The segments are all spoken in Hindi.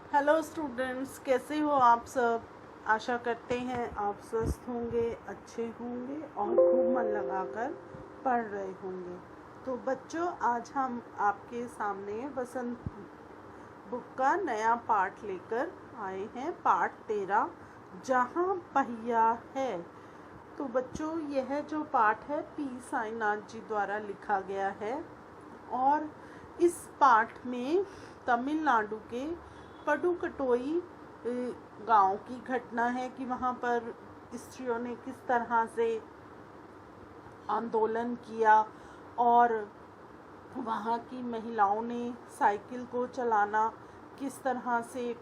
हेलो स्टूडेंट्स, कैसे हो आप सब। आशा करते हैं आप स्वस्थ होंगे, अच्छे होंगे और खूब मन लगाकर पढ़ रहे होंगे। तो बच्चों, आज हम आपके सामने वसंत बुक का नया पाठ लेकर आए हैं। पाठ 13, जहाँ पहिया है। तो बच्चों, यह जो पाठ है पी साईनाथ जी द्वारा लिखा गया है और इस पाठ में तमिलनाडु के पडुकटोई गांव की घटना है कि वहाँ पर स्त्रियों ने किस तरह से आंदोलन किया और वहाँ की महिलाओं ने साइकिल को चलाना किस तरह से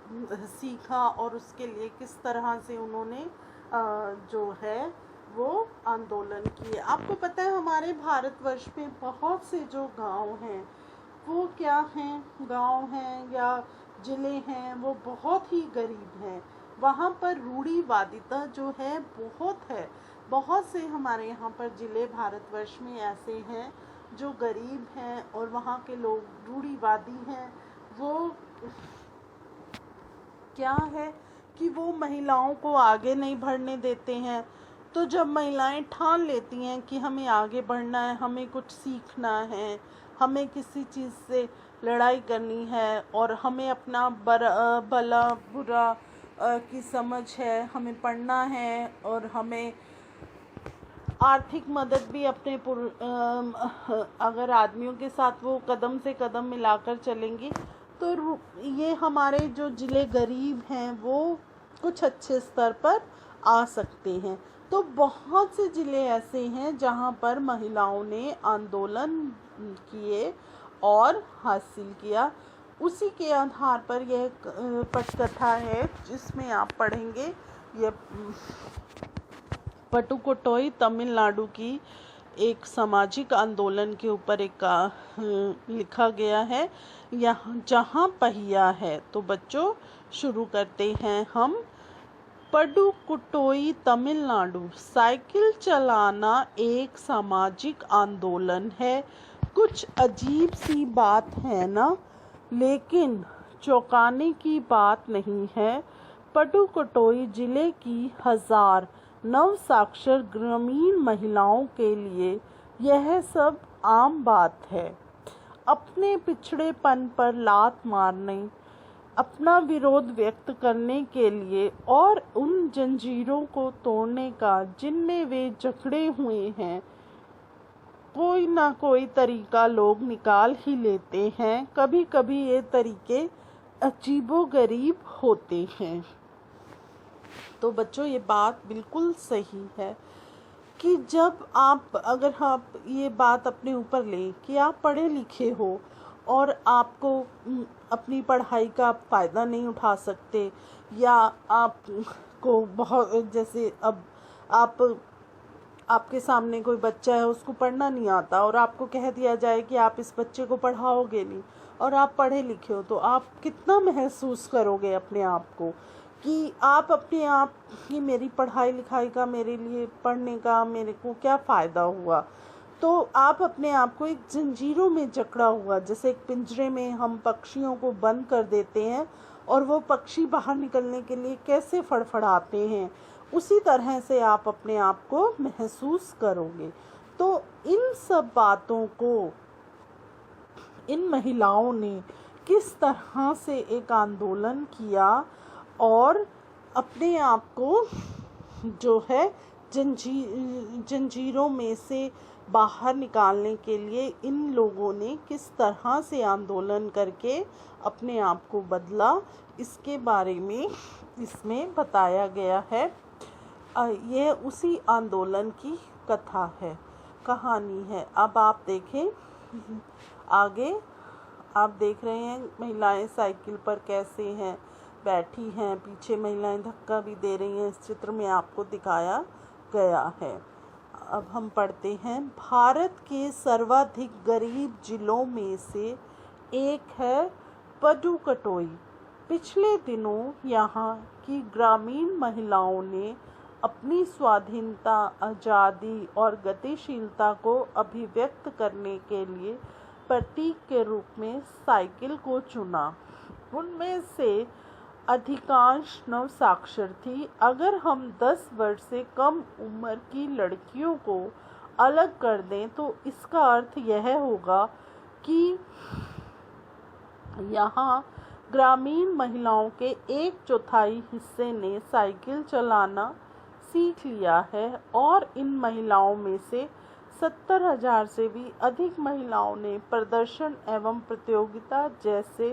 सीखा और उसके लिए किस तरह से उन्होंने जो है वो आंदोलन किए। आपको पता है हमारे भारतवर्ष में बहुत से जो गांव हैं वो क्या हैं, गांव हैं या ज़िले हैं, वो बहुत ही गरीब हैं। वहाँ पर रूढ़िवादिता जो है बहुत है। बहुत से हमारे यहाँ पर ज़िले भारतवर्ष में ऐसे हैं जो गरीब हैं और वहाँ के लोग रूढ़िवादी हैं। वो क्या है कि वो महिलाओं को आगे नहीं बढ़ने देते हैं। तो जब महिलाएं ठान लेती हैं कि हमें आगे बढ़ना है, हमें कुछ सीखना है, हमें किसी चीज़ से लड़ाई करनी है और हमें अपना भला बुरा की समझ है, हमें पढ़ना है और हमें आर्थिक मदद भी अपने अगर आदमियों के साथ वो कदम से कदम मिलाकर चलेंगी तो ये हमारे जो ज़िले गरीब हैं वो कुछ अच्छे स्तर पर आ सकते हैं। तो बहुत से ज़िले ऐसे हैं जहाँ पर महिलाओं ने आंदोलन किए और हासिल किया। उसी के आधार पर यह पटकथा है जिसमें आप पढ़ेंगे। ये पटुकोट्टई तमिलनाडु की एक सामाजिक आंदोलन के ऊपर एक लिखा गया है, यहाँ जहाँ पहिया है। तो बच्चों, शुरू करते हैं हम। पडुकोट्टई तमिलनाडु। साइकिल चलाना एक सामाजिक आंदोलन है। कुछ अजीब सी बात है ना, लेकिन चौंकाने की बात नहीं है। पडुकोट्टई जिले की हजार नवसाक्षर ग्रामीण महिलाओं के लिए यह सब आम बात है। अपने पिछड़ेपन पर लात मारने, अपना विरोध व्यक्त करने के लिए और उन जंजीरों को तोड़ने का जिनमें वे जकड़े हुए हैं, कोई ना कोई तरीका लोग निकाल ही लेते हैं। कभी कभी ये तरीके अजीबोगरीब होते हैं। तो बच्चों, ये बात बिल्कुल सही है कि जब अगर आप ये बात अपने ऊपर लें कि आप पढ़े लिखे हो और आपको अपनी पढ़ाई का फ़ायदा नहीं उठा सकते, या आपको बहुत, जैसे अब आपके सामने कोई बच्चा है, उसको पढ़ना नहीं आता और आपको कह दिया जाए कि आप इस बच्चे को पढ़ाओगे नहीं और आप पढ़े लिखे हो, तो आप कितना महसूस करोगे अपने आप को कि आप अपने आप की मेरी पढ़ाई लिखाई का, मेरे लिए पढ़ने का मेरे को क्या फ़ायदा हुआ। तो आप अपने आप को एक जंजीरों में जकड़ा हुआ, जैसे एक पिंजरे में हम पक्षियों को बंद कर देते हैं और वो पक्षी बाहर निकलने के लिए कैसे फड़फड़ाते हैं, उसी तरह से आप अपने आप को महसूस करोगे। तो इन सब बातों को इन महिलाओं ने किस तरह से एक आंदोलन किया और अपने आप को जो है जंजीरों में से बाहर निकालने के लिए इन लोगों ने किस तरह से आंदोलन करके अपने आप को बदला, इसके बारे में इसमें बताया गया है। यह उसी आंदोलन की कथा है, कहानी है। अब आप देखें आगे। आप देख रहे हैं महिलाएं साइकिल पर कैसे हैं, बैठी हैं, पीछे महिलाएं धक्का भी दे रही हैं। इस चित्र में आपको दिखाया गया है। अब हम पढ़ते हैं। भारत के सर्वाधिक गरीब जिलों में से एक है पडुकोट्टई। पिछले दिनों यहाँ की ग्रामीण महिलाओं ने अपनी स्वाधीनता, आज़ादी और गतिशीलता को अभिव्यक्त करने के लिए प्रतीक के रूप में साइकिल को चुना। उनमें से अधिकांश नवसाक्षर थी। अगर हम 10 वर्ष से कम उम्र की लड़कियों को अलग कर दें तो इसका अर्थ यह होगा कि यहाँ ग्रामीण महिलाओं के 1/4 हिस्से ने साइकिल चलाना सीख लिया है और इन महिलाओं में से 70,000 से भी अधिक महिलाओं ने प्रदर्शन एवं प्रतियोगिता जैसे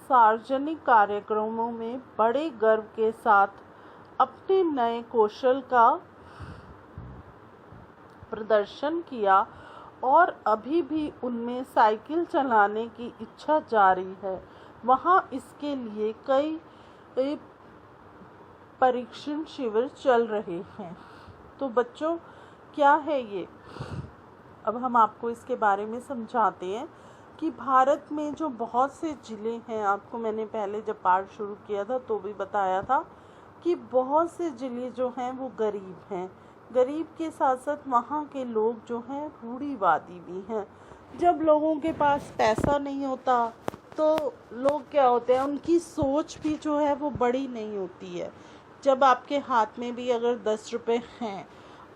सार्वजनिक कार्यक्रमों में बड़े गर्व के साथ अपने नए कौशल का प्रदर्शन किया और अभी भी उनमें साइकिल चलाने की इच्छा जारी है। वहाँ इसके लिए कई परीक्षण शिविर चल रहे हैं। तो बच्चों, क्या है ये? अब हम आपको इसके बारे में समझाते हैं कि भारत में जो बहुत से ज़िले हैं, आपको मैंने पहले जब पाठ शुरू किया था तो भी बताया था कि बहुत से ज़िले जो हैं वो गरीब हैं। गरीब के साथ साथ वहाँ के लोग जो हैं रूढ़िवादी भी हैं। जब लोगों के पास पैसा नहीं होता तो लोग क्या होते हैं, उनकी सोच भी जो है वो बड़ी नहीं होती है। जब आपके हाथ में भी अगर 10 रुपये हैं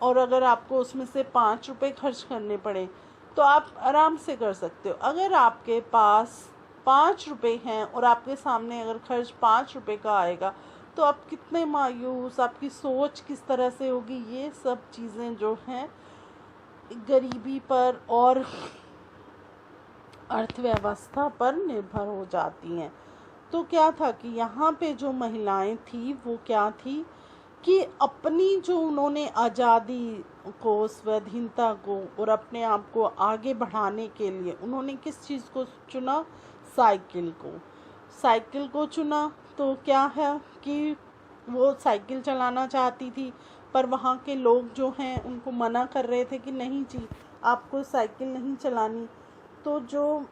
और अगर आपको उसमें से 5 रुपये खर्च करने पड़े तो आप आराम से कर सकते हो। अगर आपके पास 5 रुपये हैं और आपके सामने अगर खर्च 5 रुपये का आएगा तो आप कितने मायूस, आपकी सोच किस तरह से होगी। ये सब चीज़ें जो हैं गरीबी पर और अर्थव्यवस्था पर निर्भर हो जाती हैं। तो क्या था कि यहाँ पे जो महिलाएं थी वो क्या थी कि अपनी जो उन्होंने आज़ादी को, स्वाधीनता को और अपने आप को आगे बढ़ाने के लिए उन्होंने किस चीज़ को चुना? साइकिल को चुना। तो क्या है कि वो साइकिल चलाना चाहती थी पर वहाँ के लोग जो हैं उनको मना कर रहे थे कि नहीं जी, आपको साइकिल नहीं चलानी। तो जो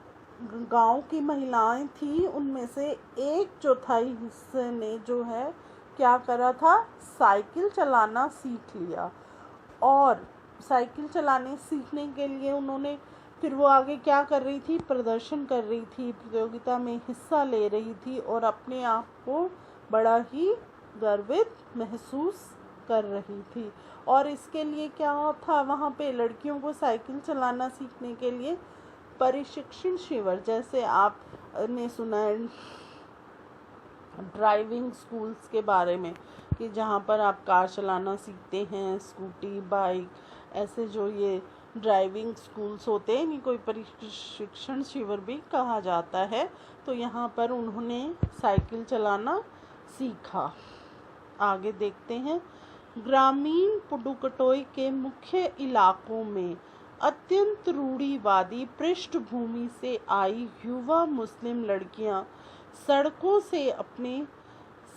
गांव की महिलाएं थी उनमें से 1/4 हिस्से ने जो है क्या करा था? साइकिल चलाना सीख लिया। और साइकिल चलाने सीखने के लिए उन्होंने फिर वो आगे क्या कर रही थी? प्रदर्शन कर रही थी, प्रतियोगिता में हिस्सा ले रही थी और अपने आप को बड़ा ही गर्वित महसूस कर रही थी। और इसके लिए क्या था, वहाँ पे लड़कियों को साइकिल चलाना सीखने के लिए प्रशिक्षण शिविर, जैसे आपने सुना है ड्राइविंग स्कूल्स के बारे में कि जहाँ पर आप कार चलाना सीखते हैं, स्कूटी, बाइक, ऐसे जो ये ड्राइविंग स्कूल्स होते हैं, इनको प्रशिक्षण शिविर भी कहा जाता है। तो यहाँ पर उन्होंने साइकिल चलाना सीखा। आगे देखते हैं। ग्रामीण पुडुकटोई के मुख्य इलाकों में अत्यंत रूढ़िवादी पृष्ठभूमि से आई युवा मुस्लिम लड़कियां सड़कों से अपने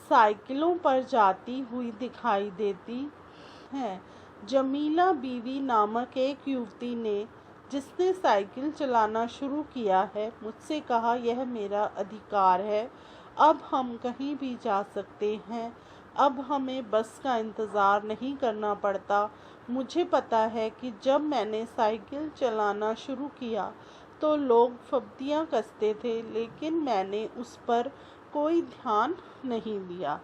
साइकिलों पर जाती हुई दिखाई देती हैं। जमीला बीवी नामक एक युवती ने, जिसने साइकिल चलाना शुरू किया है, मुझसे कहा, यह मेरा अधिकार है। अब हम कहीं भी जा सकते हैं। अब हमें बस का इंतज़ार नहीं करना पड़ता। मुझे पता है कि जब मैंने साइकिल चलाना शुरू किया तो लोग फब्तियाँ कसते थे, लेकिन मैंने उस पर कोई ध्यान नहीं दिया।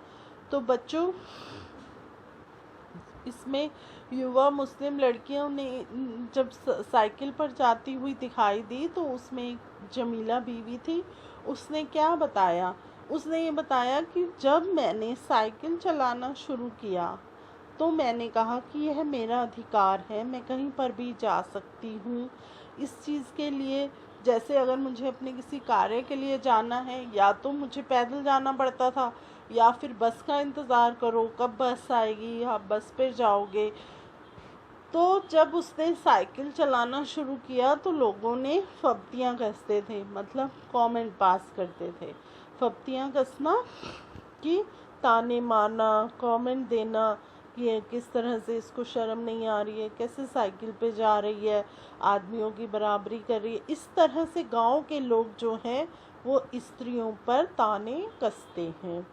तो बच्चों, इसमें युवा मुस्लिम लड़कियों ने जब साइकिल पर जाती हुई दिखाई दी तो उसमें एक जमीला बीवी थी। उसने क्या बताया? उसने ये बताया कि जब मैंने साइकिल चलाना शुरू किया तो मैंने कहा कि यह मेरा अधिकार है, मैं कहीं पर भी जा सकती हूँ। इस चीज़ के लिए, जैसे अगर मुझे अपने किसी कार्य के लिए जाना है, या तो मुझे पैदल जाना पड़ता था या फिर बस का इंतज़ार करो, कब बस आएगी, आप बस पे जाओगे। तो जब उसने साइकिल चलाना शुरू किया तो लोगों ने फब्तियाँ कसते थे, मतलब कमेंट पास करते थे। फब्तियाँ कसना कि ताने मारना, कमेंट देना कि किस तरह से इसको शर्म नहीं आ रही है, कैसे साइकिल पे जा रही है, आदमियों की बराबरी कर रही है। इस तरह से गांव के लोग जो हैं वो स्त्रियों पर ताने कसते हैं।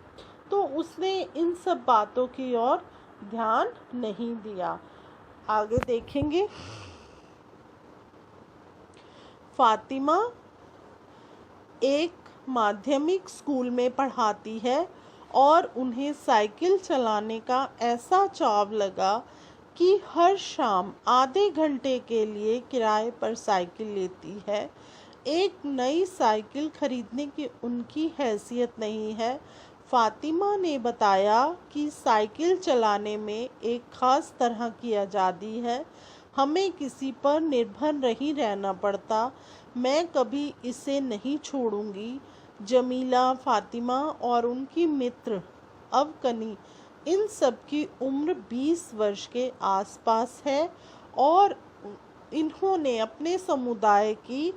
तो उसने इन सब बातों की ओर ध्यान नहीं दिया। आगे देखेंगे। फातिमा एक माध्यमिक स्कूल में पढ़ाती है और उन्हें साइकिल चलाने का ऐसा चाव लगा कि हर शाम आधे घंटे के लिए किराए पर साइकिल लेती है। एक नई साइकिल खरीदने की उनकी हैसियत नहीं है। फातिमा ने बताया कि साइकिल चलाने में एक ख़ास तरह की आज़ादी है, हमें किसी पर निर्भर नहीं रहना पड़ता। मैं कभी इसे नहीं छोड़ूंगी। जमीला, फातिमा और उनकी मित्र अवकनी, इन सब की उम्र 20 वर्ष के आसपास है और इन्होंने अपने समुदाय की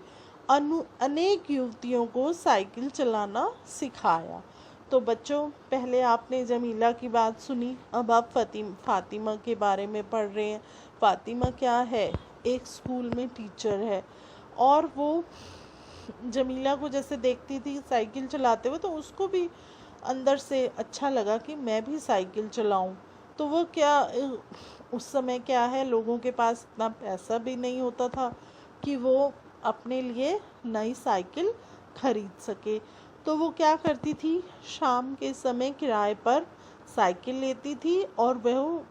अनेक युवतियों को साइकिल चलाना सिखाया। तो बच्चों, पहले आपने जमीला की बात सुनी, अब आप फातिमा के बारे में पढ़ रहे हैं। फातिमा क्या है? एक स्कूल में टीचर है और वो जमीला को जैसे देखती थी साइकिल चलाते हुए, तो उसको भी अंदर से अच्छा लगा कि मैं भी साइकिल चलाऊं। तो वो क्या, उस समय क्या है, लोगों के पास इतना पैसा भी नहीं होता था कि वो अपने लिए नई साइकिल खरीद सके। तो वो क्या करती थी, शाम के समय किराए पर साइकिल लेती थी और वह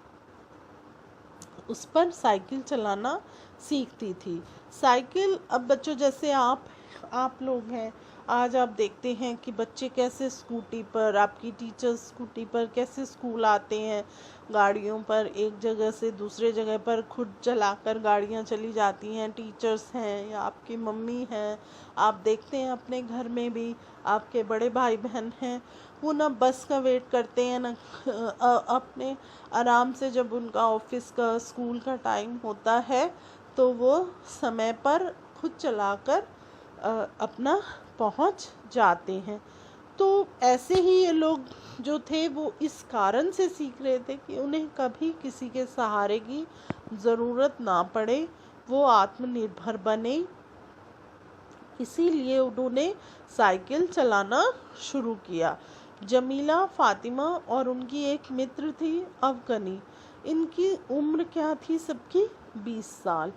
उस पर साइकिल चलाना सीखती थी। साइकिल, अब बच्चों जैसे आप लोग हैं, आज आप देखते हैं कि बच्चे कैसे स्कूटी पर, आपकी टीचर्स स्कूटी पर कैसे स्कूल आते हैं, गाड़ियों पर एक जगह से दूसरे जगह पर खुद चलाकर गाड़ियां चली जाती हैं। टीचर्स हैं या आपकी मम्मी हैं, आप देखते हैं अपने घर में भी आपके बड़े भाई बहन हैं, वो ना बस का वेट करते हैं ना अपने आराम से, जब उनका ऑफिस का स्कूल का टाइम होता है तो वो समय पर खुद चलाकर अपना पहुंच जाते हैं। तो ऐसे ही ये लोग जो थे वो इस कारण से सीख रहे थे कि उन्हें कभी किसी के सहारे की ज़रूरत ना पड़े, वो आत्मनिर्भर बने। इसीलिए उन्होंने साइकिल चलाना शुरू किया। जमीला, फातिमा और उनकी एक मित्र थी अवकनी, इनकी उम्र क्या थी सबकी? 20 साल।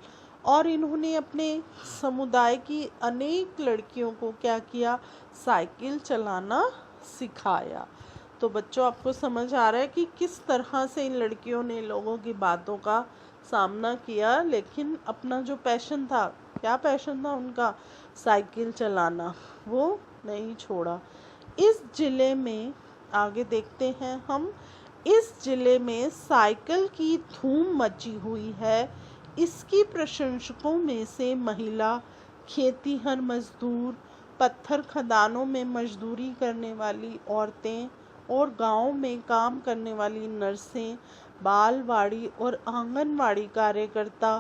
और इन्होंने अपने समुदाय की अनेक लड़कियों को क्या किया? साइकिल चलाना सिखाया। तो बच्चों, आपको समझ आ रहा है कि किस तरह से इन लड़कियों ने लोगों की बातों का सामना किया, लेकिन अपना जो पैशन था, क्या पैशन था उनका? साइकिल चलाना, वो नहीं छोड़ा। इस जिले में, आगे देखते हैं हम, इस जिले में साइकिल की धूम मची हुई है। इसकी प्रशंसकों में से महिला, खेतीहर मजदूर, पत्थर खदानों में मजदूरी करने वाली औरतें और गांव में काम करने वाली नर्सें, बालवाड़ी और आंगनवाड़ी कार्यकर्ता,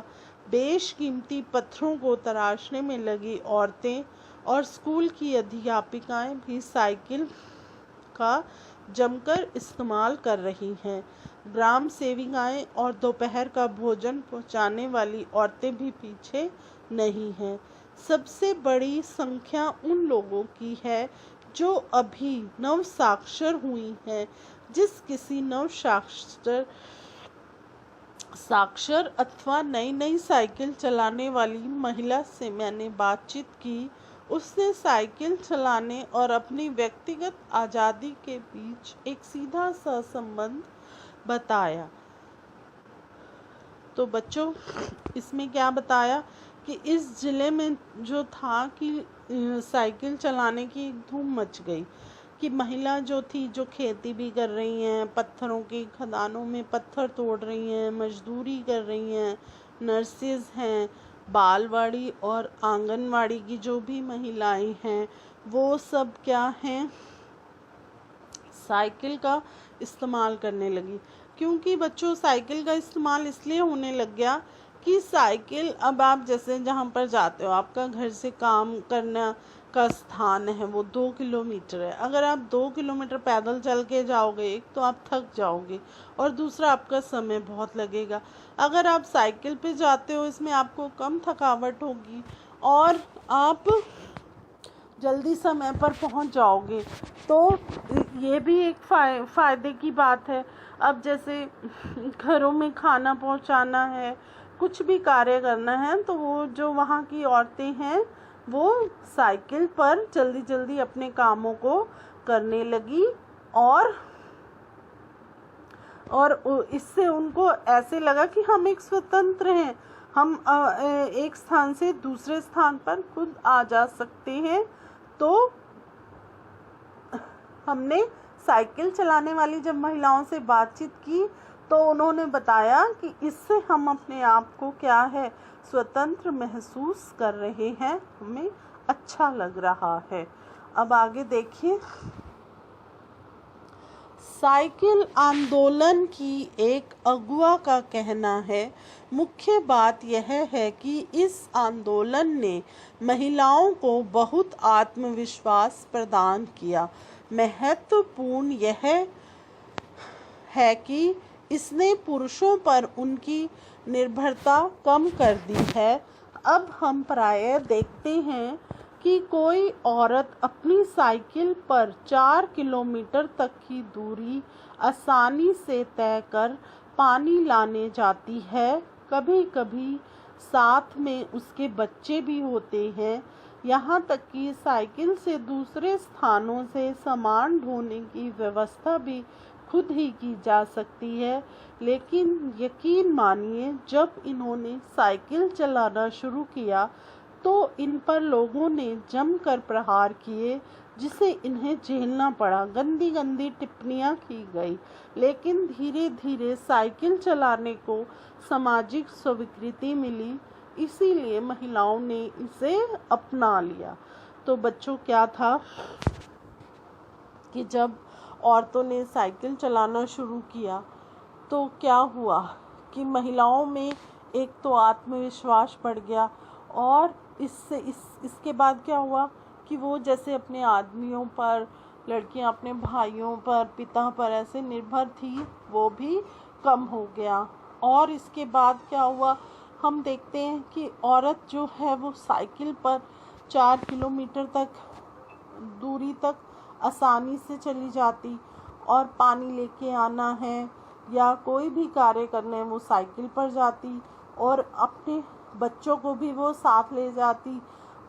बेशकीमती पत्थरों को तराशने में लगी औरतें और स्कूल की अध्यापिकाएं भी साइकिल का जमकर इस्तेमाल कर रही हैं। ग्राम सेविकाएं और दोपहर का भोजन पहुंचाने वाली औरतें भी पीछे नहीं हैं। सबसे बड़ी संख्या उन लोगों की है जो अभी नवसाक्षर हुई हैं। जिस किसी साक्षर अथवा नई साइकिल चलाने वाली महिला से मैंने बातचीत की, उसने साइकिल चलाने और अपनी व्यक्तिगत आज़ादी के बीच एक सीधा सा संबंध बताया। तो बच्चों, इसमें क्या बताया कि इस जिले में जो था कि साइकिल चलाने की एक धूम मच गई, कि महिला जो थी, जो खेती भी कर रही हैं, पत्थरों की खदानों में पत्थर तोड़ रही हैं, मजदूरी कर रही हैं, नर्सेज हैं, बालवाड़ी और आंगनवाड़ी की जो भी महिलाएं हैं, वो सब क्या हैं? साइकिल का इस्तेमाल करने लगी। क्योंकि बच्चों, साइकिल का इस्तेमाल इसलिए होने लग गया कि साइकिल, अब आप जैसे जहाँ पर जाते हो, आपका घर से काम करना का स्थान है वो 2 किलोमीटर है। अगर आप 2 किलोमीटर पैदल चल के जाओगे, एक तो आप थक जाओगे और दूसरा आपका समय बहुत लगेगा। अगर आप साइकिल पे जाते हो, इसमें आपको कम थकावट होगी और आप जल्दी समय पर पहुंच जाओगे। तो ये भी एक फ़ायदे की बात है। अब जैसे घरों में खाना पहुंचाना है, कुछ भी कार्य करना है, तो वो जो वहाँ की औरतें हैं वो साइकिल पर जल्दी जल्दी अपने कामों को करने लगी और इससे उनको ऐसे लगा कि हम एक स्वतंत्र हैं, हम एक स्थान से दूसरे स्थान पर खुद आ जा सकते हैं। तो हमने साइकिल चलाने वाली जब महिलाओं से बातचीत की तो उन्होंने बताया कि इससे हम अपने आप को क्या है, स्वतंत्र महसूस कर रहे हैं, हमें अच्छा लग रहा है। अब आगे देखिए, साइकिल आंदोलन की एक अगुआ का कहना है, मुख्य बात यह है कि इस आंदोलन ने महिलाओं को बहुत आत्मविश्वास प्रदान किया। महत्वपूर्ण यह है कि इसने पुरुषों पर उनकी निर्भरता कम कर दी है। अब हम प्रायः देखते हैं कि कोई औरत अपनी साइकिल पर 4 किलोमीटर तक की दूरी आसानी से तय कर पानी लाने जाती है। कभी कभी साथ में उसके बच्चे भी होते हैं। यहाँ तक कि साइकिल से दूसरे स्थानों से सामान ढोने की व्यवस्था भी खुद ही की जा सकती है। लेकिन यकीन मानिए, जब इन्होंने साइकिल चलाना शुरू किया तो इन पर लोगों ने जमकर प्रहार किए, जिसे इन्हें झेलना पड़ा। गंदी गंदी टिप्पणियां की गई, लेकिन धीरे धीरे साइकिल चलाने को सामाजिक स्वीकृति मिली, इसीलिए महिलाओं ने इसे अपना लिया। तो बच्चों, क्या था कि जब औरतों ने साइकिल चलाना शुरू किया तो क्या हुआ कि महिलाओं में एक तो आत्मविश्वास बढ़ गया, और इसके बाद क्या हुआ कि वो जैसे अपने आदमियों पर, लड़कियां अपने भाइयों पर, पिता पर ऐसे निर्भर थी, वो भी कम हो गया। और इसके बाद क्या हुआ, हम देखते हैं कि औरत जो है वो साइकिल पर 4 किलोमीटर तक दूरी तक आसानी से चली जाती, और पानी लेके आना है या कोई भी कार्य करना है वो साइकिल पर जाती, और अपने बच्चों को भी वो साथ ले जाती,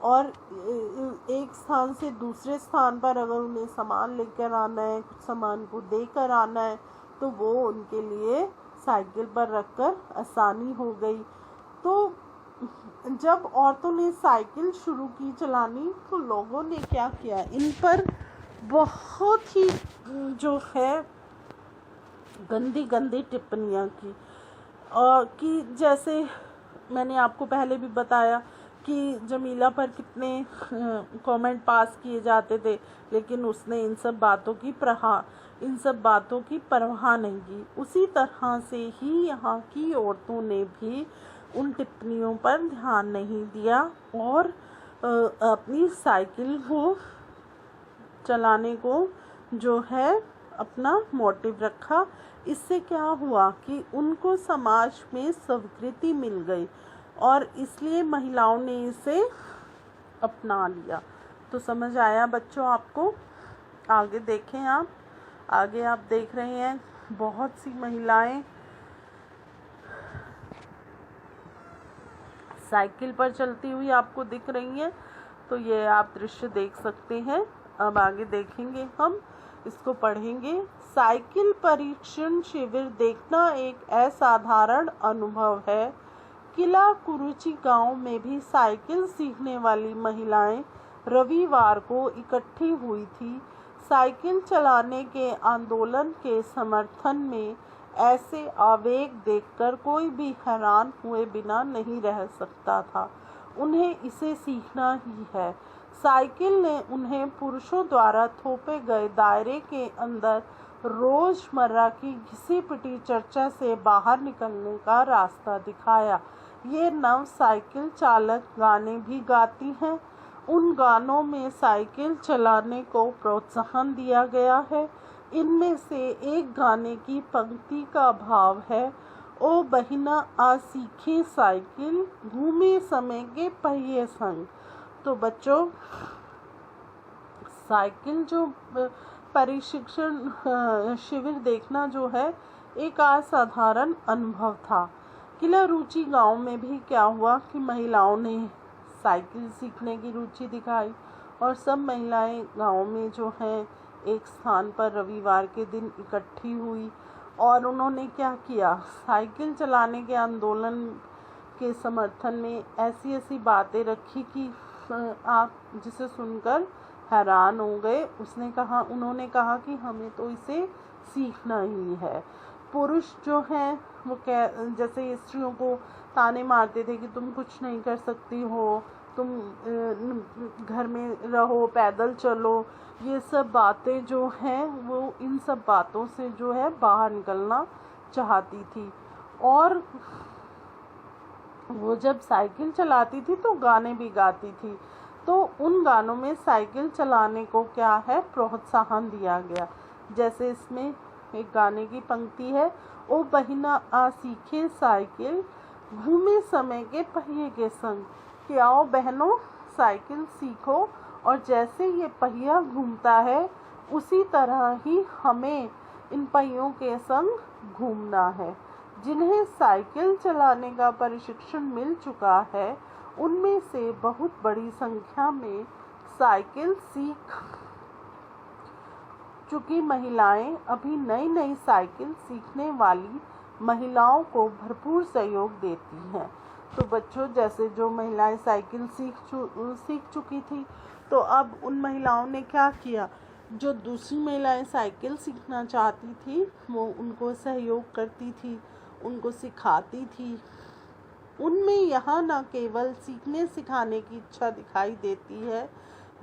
और एक स्थान से दूसरे स्थान पर अगर उन्हें सामान लेकर आना है, कुछ सामान को देकर आना है, तो वो उनके लिए साइकिल पर रखकर आसानी हो गई। तो जब औरतों ने साइकिल शुरू की चलानी तो लोगों ने क्या किया, इन पर बहुत ही जो है गंदी गंदी टिप्पणियां की, और कि जैसे मैंने आपको पहले भी बताया कि जमीला पर कितने कमेंट पास किए जाते थे, लेकिन उसने इन सब बातों की परवाह नहीं की। उसी तरह से ही यहाँ की औरतों ने भी उन टिप्पणियों पर ध्यान नहीं दिया और अपनी साइकिल को चलाने को जो है अपना मोटिव रखा। इससे क्या हुआ कि उनको समाज में स्वीकृति मिल गई और इसलिए महिलाओं ने इसे अपना लिया। तो समझ आया बच्चों आपको? आगे देखें आप, आगे आप देख रहे हैं बहुत सी महिलाएं साइकिल पर चलती हुई आपको दिख रही हैं, तो ये आप दृश्य देख सकते हैं। अब आगे देखेंगे, हम इसको पढ़ेंगे। साइकिल परीक्षण शिविर देखना एक असाधारण अनुभव है। किला कुरुचि गांव में भी साइकिल सीखने वाली महिलाएं रविवार को इकट्ठी हुई थी। साइकिल चलाने के आंदोलन के समर्थन में ऐसे आवेग देखकर कोई भी हैरान हुए बिना नहीं रह सकता था। उन्हें इसे सीखना ही है। साइकिल ने उन्हें पुरुषों द्वारा थोपे गए दायरे के अंदर रोजमर्रा की घिसी पिटी चर्चा से बाहर निकलने का रास्ता दिखाया। ये नव साइकिल चालक गाने भी गाती हैं। उन गानों में साइकिल चलाने को प्रोत्साहन दिया गया है। इनमें से एक गाने की पंक्ति का भाव है, ओ बहिना आ सीखे साइकिल, घूमे समय के पहिए संग। तो बच्चों, साइकिल जो प्रशिक्षण शिविर देखना जो है एक असाधारण अनुभव था। किला रुचि गांव में भी क्या हुआ कि महिलाओं ने साइकिल सीखने की रुचि दिखाई और सब महिलाएं गांव में जो हैं एक स्थान पर रविवार के दिन इकट्ठी हुई और उन्होंने क्या किया, साइकिल चलाने के आंदोलन के समर्थन में ऐसी ऐसी बातें रखी कि आप जिसे सुनकर हैरान हो गए। उन्होंने कहा कि हमें तो इसे सीखना ही है। पुरुष जो हैं वो जैसे स्त्रियों को ताने मारते थे कि तुम कुछ नहीं कर सकती हो, तुम घर में रहो, पैदल चलो, ये सब बातें जो हैं वो इन सब बातों से जो है बाहर निकलना चाहती थी। और वो जब साइकिल चलाती थी तो गाने भी गाती थी, तो उन गानों में साइकिल चलाने को क्या है प्रोत्साहन दिया गया। जैसे इसमें एक गाने की पंक्ति है, ओ बहिना आ सीखे साइकिल, घूमे समय के पहिए के संग, कि आओ बहनों साइकिल सीखो और जैसे ये पहिया घूमता है उसी तरह ही हमें इन पहियों के संग घूमना है। जिन्हें साइकिल चलाने का प्रशिक्षण मिल चुका है उनमें से बहुत बड़ी संख्या में साइकिल सीख चुकी महिलाएं अभी नई नई साइकिल सीखने वाली महिलाओं को भरपूर सहयोग देती हैं। तो बच्चों, जैसे जो महिलाएं साइकिल सीख चुकी थी, तो अब उन महिलाओं ने क्या किया, जो दूसरी महिलाएं साइकिल सीखना चाहती थी वो उनको सहयोग करती थी, उनको सिखाती थी। उनमें यहाँ न केवल सीखने सिखाने की इच्छा दिखाई देती है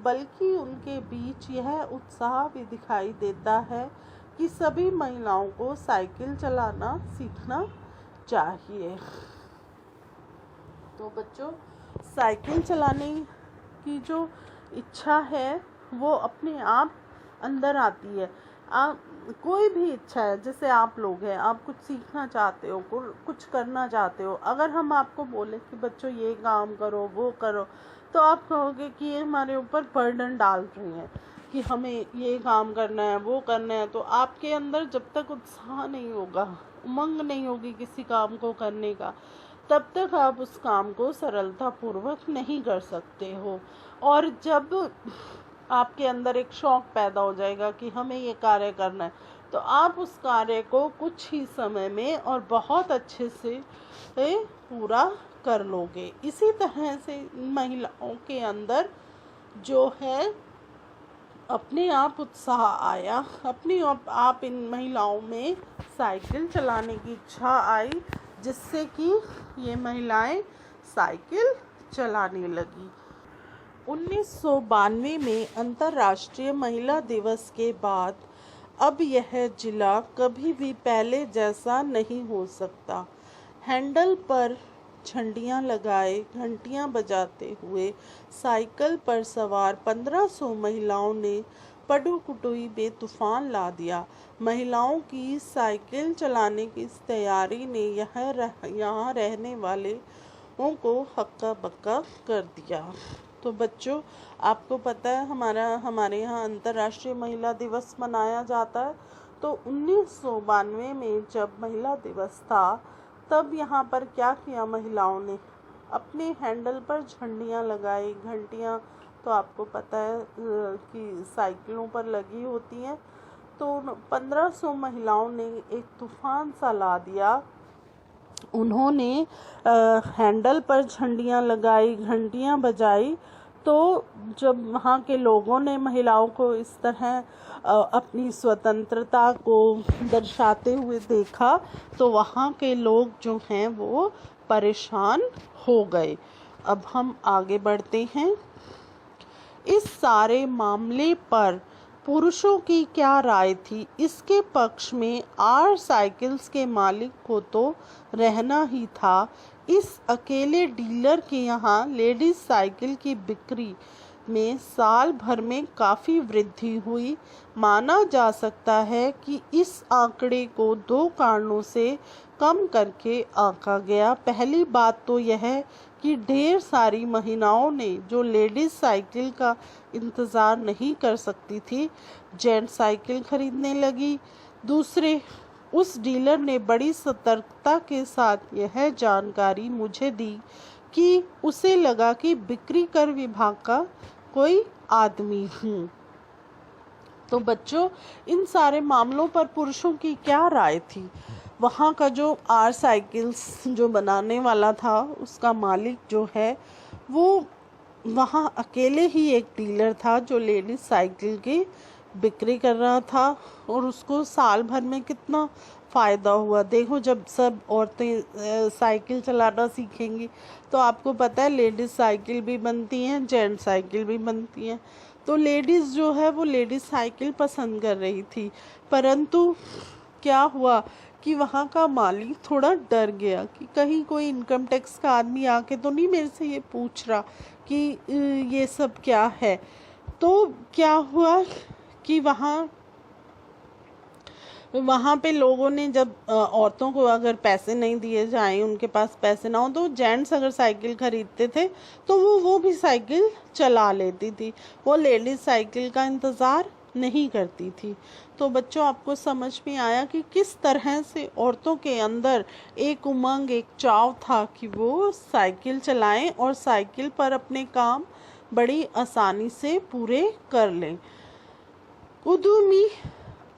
बल्कि उनके बीच यह उत्साह भी दिखाई देता है कि सभी महिलाओं को साइकिल चलाना सीखना चाहिए। तो बच्चों, साइकिल चलाने की जो इच्छा है वो अपने आप अंदर आती है। कोई भी इच्छा है, जैसे आप लोग हैं, आप कुछ सीखना चाहते हो, कुछ करना चाहते हो, अगर हम आपको बोले कि बच्चों ये काम करो वो करो, तो आप कहोगे कि ये हमारे ऊपर बर्डन डाल रही हैं कि हमें ये काम करना है वो करना है। तो आपके अंदर जब तक उत्साह नहीं होगा, उमंग नहीं होगी किसी काम को करने का, तब तक आप उस काम को सरलतापूर्वक नहीं कर सकते हो। और जब आपके अंदर एक शौक पैदा हो जाएगा कि हमें ये कार्य करना है, तो आप उस कार्य को कुछ ही समय में और बहुत अच्छे से पूरा कर लोगे। इसी तरह से महिलाओं के अंदर जो है अपने आप उत्साह आया, अपने आप इन महिलाओं में साइकिल चलाने की इच्छा आई, जिससे कि ये महिलाएं साइकिल चलाने लगी। 1992 में अंतर्राष्ट्रीय महिला दिवस के बाद अब यह जिला कभी भी पहले जैसा नहीं हो सकता। हैंडल पर झंडियां लगाए घंटियां बजाते हुए साइकिल पर सवार 1500 महिलाओं ने पडुकुटुई में तूफान ला दिया। महिलाओं की साइकिल चलाने की इस तैयारी ने यहाँ रहने वाले को हक्का बक्का कर दिया। तो बच्चों, आपको पता है हमारे यहाँ अंतर्राष्ट्रीय महिला दिवस मनाया जाता है। तो 1992 में जब महिला दिवस था, तब यहाँ पर क्या किया महिलाओं ने, अपने हैंडल पर झंडियाँ लगाई, घंटियाँ तो आपको पता है कि साइकिलों पर लगी होती हैं। तो 1500 महिलाओं ने एक तूफान सा ला दिया। उन्होंने हैंडल पर झंडियाँ लगाई, घंटियाँ बजाई। तो जब वहाँ के लोगों ने महिलाओं को इस तरह अपनी स्वतंत्रता को दर्शाते हुए देखा, तो वहाँ के लोग जो हैं वो परेशान हो गए। अब हम आगे बढ़ते हैं। इस सारे मामले पर पुरुषों की क्या राय थी? इसके पक्ष में आर साइकिल्स के मालिक को तो रहना ही था। इस अकेले डीलर के यहाँ लेडीज साइकिल की बिक्री में साल भर में काफ़ी वृद्धि हुई। माना जा सकता है कि इस आंकड़े को 2 कारणों से कम करके आंका गया। पहली बात तो यह कि ढेर सारी महिलाओं ने जो लेडीज साइकिल का इंतज़ार नहीं कर सकती थी, जेंट साइकिल खरीदने लगी। दूसरे, उस डीलर ने बड़ी सतर्कता के साथ यह जानकारी मुझे दी कि उसे लगा कि बिक्री कर विभाग का कोई आदमी हूँ। तो बच्चों, इन सारे मामलों पर पुरुषों की क्या राय थी? वहाँ का जो आर साइकिल्स जो बनाने वाला था, उसका मालिक जो है वो वहाँ अकेले ही एक डीलर था जो लेडीज साइकिल की बिक्री कर रहा था, और उसको साल भर में कितना फ़ायदा हुआ। देखो, जब सब औरतें साइकिल चलाना सीखेंगी तो आपको पता है लेडीज़ साइकिल भी बनती हैं, जेंट्स साइकिल भी बनती हैं। तो लेडीज़ जो है वो लेडीज़ साइकिल पसंद कर रही थी, परंतु क्या हुआ कि वहाँ का मालिक थोड़ा डर गया कि कहीं कोई इनकम टैक्स का आदमी आके तो नहीं मेरे से ये पूछ रहा कि ये सब क्या है। तो क्या हुआ कि वहाँ पे लोगों ने जब औरतों को अगर पैसे नहीं दिए जाएं, उनके पास पैसे ना हो, तो जेंट्स अगर साइकिल खरीदते थे तो वो भी साइकिल चला लेती थी, वो लेडीज साइकिल का इंतज़ार नहीं करती थी। तो बच्चों, आपको समझ में आया कि किस तरह से औरतों के अंदर एक उमंग, एक चाव था कि वो साइकिल चलाएं और साइकिल पर अपने काम बड़ी आसानी से पूरे कर लें। उद्यमी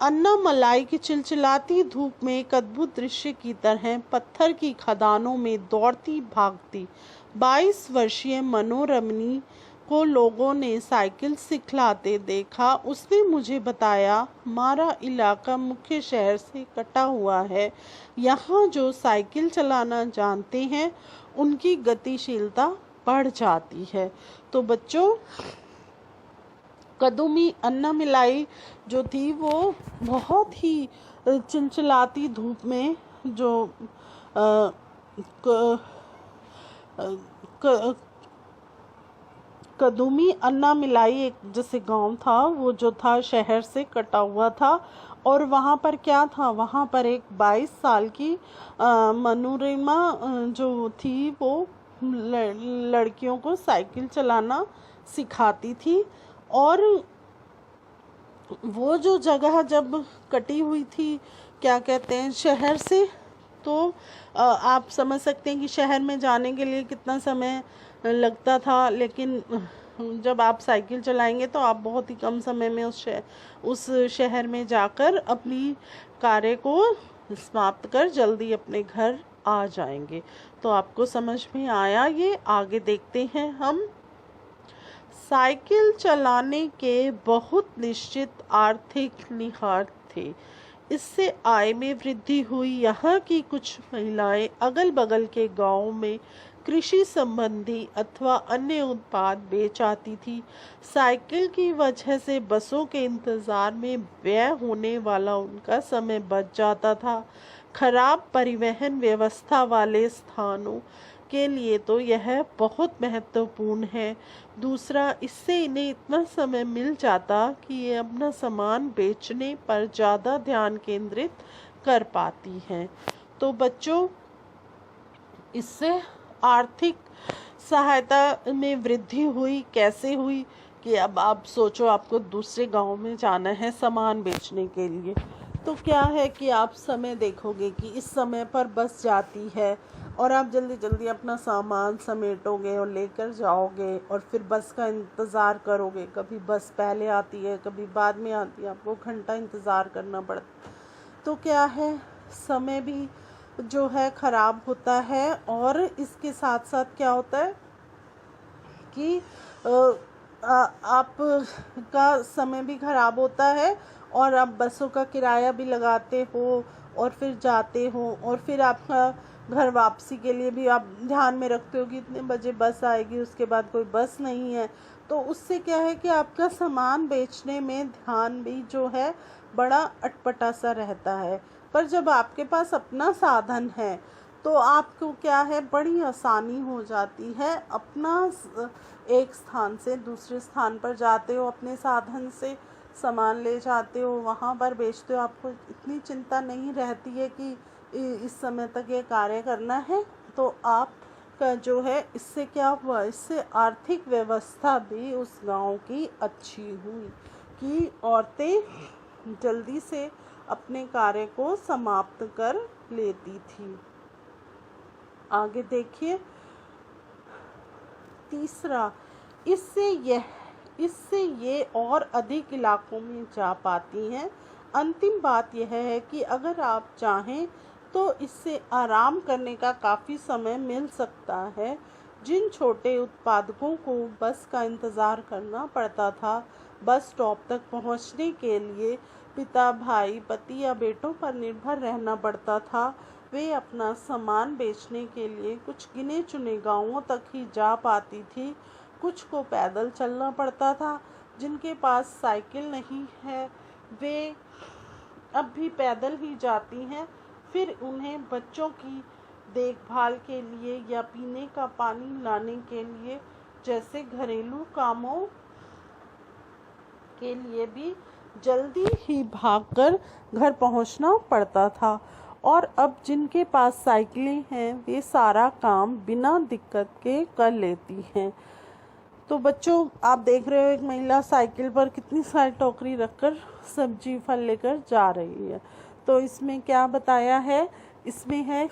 अन्नामलाई की चिलचिलाती धूप में एक अद्भुत दृश्य की तरह पत्थर की खदानों में दौड़ती भागती 22 वर्षीय मनोरमनी को लोगों ने साइकिल सिखलाते देखा। उसने मुझे बताया, हमारा इलाका मुख्य शहर से कटा हुआ है, यहाँ जो साइकिल चलाना जानते हैं उनकी गतिशीलता बढ़ जाती है। तो बच्चों, कदूमी अन्नामिलाई जो थी वो बहुत ही चिलचिलाती धूप में जो अ, क, क, कदूमी अन्नामिलाई एक जैसे गांव था, वो जो था शहर से कटा हुआ था, और वहाँ पर क्या था, वहाँ पर एक 22 साल की मनोरमा जो थी वो लड़कियों को साइकिल चलाना सिखाती थी। और वो जो जगह जब कटी हुई थी, क्या कहते हैं, शहर से, तो आप समझ सकते हैं कि शहर में जाने के लिए कितना समय लगता था, लेकिन जब आप साइकिल चलाएंगे तो आप बहुत ही कम समय में उस शहर में जाकर अपनी कार्य को समाप्त कर जल्दी अपने घर आ जाएंगे। तो आपको समझ में आया ये? आगे देखते हैं हम। साइकिल चलाने के बहुत निश्चित आर्थिक लिहाज थे। इससे आय में वृद्धि हुई। यहाँ की कुछ महिलाएं अगल बगल के गांवों में कृषि संबंधी अथवा अन्य उत्पाद बेच आती थी। साइकिल की वजह से बसों के इंतजार में व्यय होने वाला उनका समय बच जाता था। खराब परिवहन व्यवस्था वाले स्थानों के लिए तो यह बहुत महत्वपूर्ण है। दूसरा, इससे इन्हें इतना समय मिल जाता कि ये अपना सामान बेचने पर ज़्यादा ध्यान केंद्रित कर पाती हैं। तो बच्चों, इससे आर्थिक सहायता में वृद्धि हुई। कैसे हुई कि अब आप सोचो, आपको दूसरे गांव में जाना है सामान बेचने के लिए, तो क्या है कि आप समय देखोगे कि इस समय पर बस जाती है और आप जल्दी जल्दी अपना सामान समेटोगे और लेकर जाओगे, और फिर बस का इंतज़ार करोगे। कभी बस पहले आती है, कभी बाद में आती है, आपको घंटा इंतज़ार करना पड़ता। तो क्या है, समय भी जो है ख़राब होता है, और इसके साथ साथ क्या होता है कि आप का समय भी ख़राब होता है, और आप बसों का किराया भी लगाते हो और फिर जाते हो, और फिर आपका घर वापसी के लिए भी आप ध्यान में रखते हो कि इतने बजे बस आएगी, उसके बाद कोई बस नहीं है। तो उससे क्या है कि आपका सामान बेचने में ध्यान भी जो है बड़ा अटपटा सा रहता है। पर जब आपके पास अपना साधन है तो आपको क्या है, बड़ी आसानी हो जाती है। अपना एक स्थान से दूसरे स्थान पर जाते हो, अपने साधन से सामान ले जाते हो, वहाँ पर बेचते हो, आपको इतनी चिंता नहीं रहती है कि इस समय तक ये कार्य करना है। तो आप का जो है, इससे क्या हुआ, इससे आर्थिक व्यवस्था भी उस गांव की अच्छी हुई कि औरतें जल्दी से अपने कार्य को समाप्त कर लेती थी। आगे देखिए, तीसरा, इससे ये और अधिक इलाकों में जा पाती हैं। अंतिम बात यह है कि अगर आप चाहें तो इससे आराम करने का काफ़ी समय मिल सकता है। जिन छोटे उत्पादकों को बस का इंतज़ार करना पड़ता था, बस स्टॉप तक पहुंचने के लिए पिता, भाई, पति या बेटों पर निर्भर रहना पड़ता था, वे अपना सामान बेचने के लिए कुछ गिने चुने गांवों तक ही जा पाती थी। कुछ को पैदल चलना पड़ता था। जिनके पास साइकिल नहीं है वे अब भी पैदल ही जाती हैं। फिर उन्हें बच्चों की देखभाल के लिए या पीने का पानी लाने के लिए जैसे घरेलू कामों के लिए भी जल्दी ही भागकर घर पहुंचना पड़ता था। और अब जिनके पास साइकिलें हैं वे सारा काम बिना दिक्कत के कर लेती हैं। तो बच्चों, आप देख रहे हो एक महिला साइकिल पर कितनी सारी टोकरी रखकर सब्जी फल लेकर जा रही है। तो इसमें क्या बताया है, इसमें है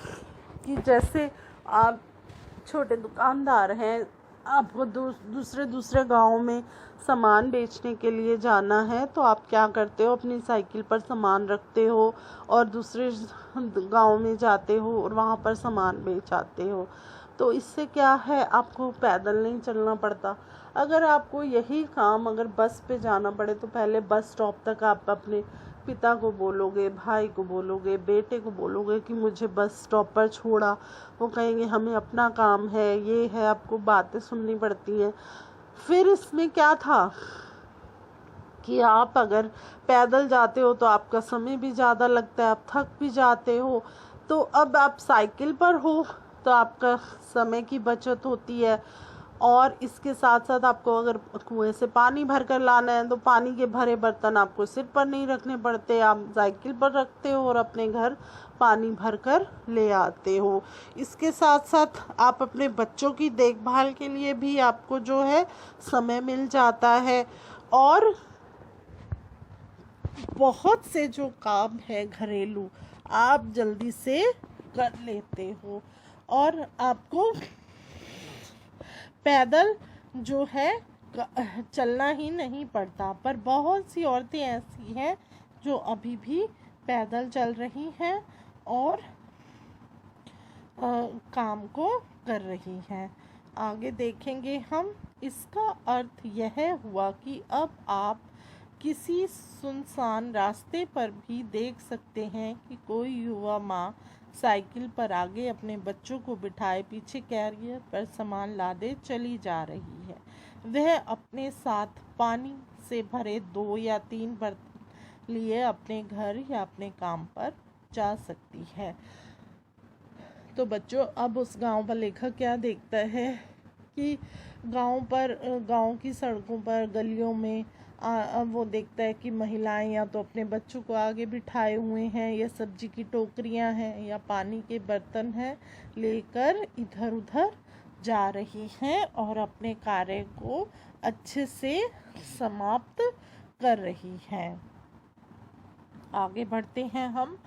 कि जैसे आप छोटे दुकानदार हैं, आपको दूसरे गांव में सामान बेचने के लिए जाना है, तो आप क्या करते हो, अपनी साइकिल पर सामान रखते हो और दूसरे गांव में जाते हो और वहां पर सामान बेच आते हो। तो इससे क्या है, आपको पैदल नहीं चलना पड़ता। अगर आपको यही काम अगर बस पे जाना पड़े तो पहले बस स्टॉप तक आप अपने पिता को बोलोगे, भाई को बोलोगे, बेटे को बोलोगे कि मुझे बस स्टॉप पर छोड़ा। वो कहेंगे हमें अपना काम है, ये है, आपको बातें सुननी पड़ती हैं। फिर इसमें क्या था कि आप अगर पैदल जाते हो तो आपका समय भी ज़्यादा लगता है, आप थक भी जाते हो। तो अब आप साइकिल पर हो तो आपका समय की बचत होती है। और इसके साथ साथ आपको अगर कुएं से पानी भर कर लाना है तो पानी के भरे बर्तन आपको सिर पर नहीं रखने पड़ते, आप साइकिल पर रखते हो और अपने घर पानी भर कर ले आते हो। इसके साथ साथ आप अपने बच्चों की देखभाल के लिए भी आपको जो है समय मिल जाता है। और बहुत से जो काम है घरेलू आप जल्दी से कर लेते हो और आपको पैदल जो है चलना ही नहीं पड़ता। पर बहुत सी औरतें ऐसी हैं जो अभी भी पैदल चल रही हैं और काम को कर रही हैं। आगे देखेंगे हम। इसका अर्थ यह हुआ कि अब आप किसी सुनसान रास्ते पर भी देख सकते हैं कि कोई युवा माँ साइकिल पर आगे अपने बच्चों को बिठाए पीछे कैरियर पर सामान लादे चली जा रही है। वह अपने साथ पानी से भरे 2 या 3 बर्तन लिए अपने घर या अपने काम पर जा सकती है। तो बच्चों, अब उस गांव का लेखक क्या देखता है कि गांव की सड़कों पर, गलियों में अब वो देखता है कि महिलाएं या तो अपने बच्चों को आगे बिठाए हुए हैं, या सब्जी की टोकरियां हैं, या पानी के बर्तन हैं, लेकर इधर उधर जा रही हैं और अपने कार्य को अच्छे से समाप्त कर रही हैं। आगे बढ़ते हैं हम।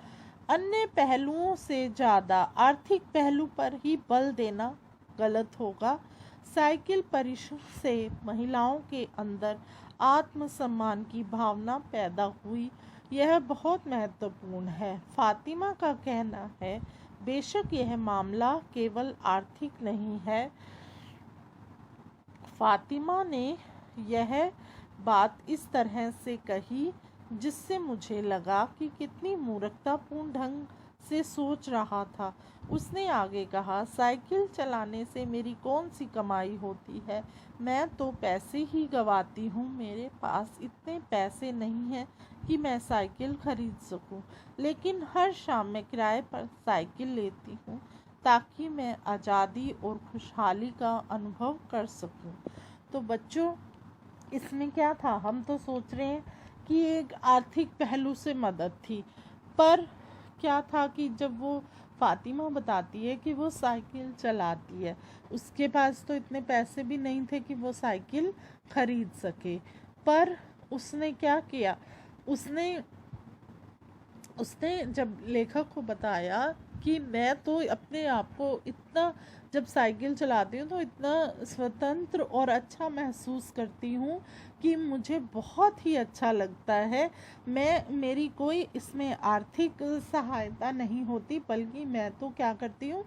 अन्य पहलुओं से ज़्यादा आर्थिक पहलू पर ही बल देना गलत होगा। साइकिल परिश्रम से महिलाओं के अंदर आत्मसम्मान की भावना पैदा हुई। यह बहुत महत्वपूर्ण है। फातिमा का कहना है, बेशक यह मामला केवल आर्थिक नहीं है। फातिमा ने यह बात इस तरह से कही जिससे मुझे लगा कि कितनी मूर्खतापूर्ण ढंग से सोच रहा था। उसने आगे कहा, साइकिल चलाने से मेरी कौन सी कमाई होती है? मैं तो पैसे ही गंवाती हूँ। मेरे पास इतने पैसे नहीं हैं कि मैं साइकिल खरीद सकूँ, लेकिन हर शाम मैं किराए पर साइकिल लेती हूँ ताकि मैं आज़ादी और खुशहाली का अनुभव कर सकूँ। तो बच्चों, इसमें क्या था, हम तो सोच रहे हैं कि एक आर्थिक पहलू से मदद थी, पर क्या था कि जब वो फातिमा बताती है कि वो साइकिल चलाती है, उसके पास तो इतने पैसे भी नहीं थे कि वो साइकिल खरीद सके। पर उसने क्या किया, उसने जब लेखक को बताया कि मैं तो अपने आप को इतना, जब साइकिल चलाती हूँ तो इतना स्वतंत्र और अच्छा महसूस करती हूँ कि मुझे बहुत ही अच्छा लगता है। मेरी कोई इसमें आर्थिक सहायता नहीं होती, बल्कि मैं तो क्या करती हूँ,